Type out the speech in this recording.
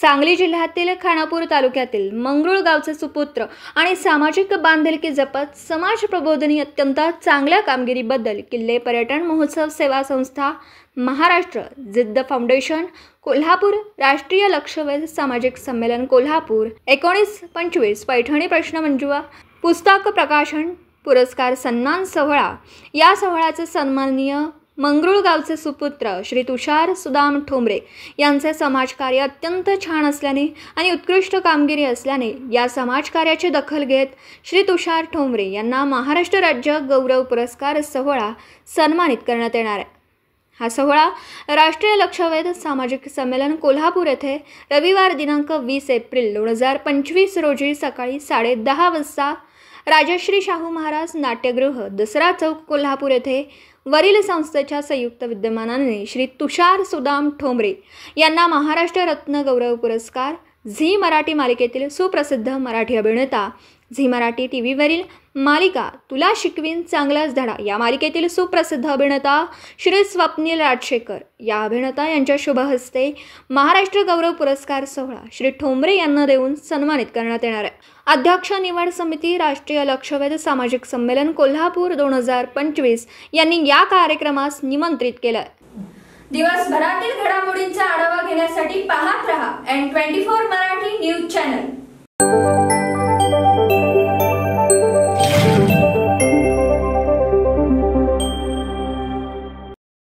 सांगली जिल्ह्यातील खानापूर तालुक्यातील मंगरुळ गावचे सुपुत्र आणि सामाजिक बांधिलकी जपत समाज प्रबोधनी अत्यंत चांगल्या कामगिरीबद्दल किल्ले पर्यटन महोत्सव सेवा संस्था महाराष्ट्र जिद्द फाउंडेशन कोल्हापूर राष्ट्रीय लक्षवेध सामाजिक संमेलन कोल्हापूर 19-25 पैठणी प्रश्नमंजुषा पुस्तक प्रकाशन पुरस्कार सन्मान सोहळा। या सोहळ्याचे सन्माननीय मंगरुळ गावचे सुपुत्र श्री तुषार सुदाम ठोंबरे यांचे समाजकार्य अत्यंत छान असल्याने आणि उत्कृष्ट कामगिरी असल्याने या समाजकार्याची दखल घेत श्री तुषार ठोंबरे यांना महाराष्ट्र राज्य गौरव पुरस्कार सोहळा सन्मानित करण्यात येणार आहे। हा सोहळा राष्ट्रीय लक्षवेध सामाजिक संमेलन कोल्हापूर येथे रविवार दिनांक 20 एप्रिल 2025 रोजी सकाळी 10:30 वाजता राजश्री शाहू महाराज नाट्यगृह दसरा चौक कोल्हापूर येथे वरील संस्थेच्या संयुक्त विद्यमानाने श्री तुषार सुदाम ठोंबरे यांना महाराष्ट्र रत्न गौरव पुरस्कार, झी मराठी मालिकेतील सुप्रसिद्ध मराठी अभिनेता, झी मराठी टीव्हीवरील मालिका तुला शिकवीन चांगलाच धडा या मालिकेतील सुप्रसिद्ध अभिनेता श्री स्वप्नील राजशेखर या अभिनेता यांच्या शुभ हस्ते महाराष्ट्र गौरव पुरस्कार सोहळा श्री ठोंबरे यांना देऊन सन्मानित करण्यात येणार आहे। अध्यक्ष निवड समिती राष्ट्रीय लक्षवेध सामाजिक संमेलन कोल्हापूर 2025 यांनी या कार्यक्रमास निमंत्रित केलं। दिवसभरातील घडामोडींचा आढावा घेण्यासाठी पाहत रहा N24 मराठी न्यूज चॅनल।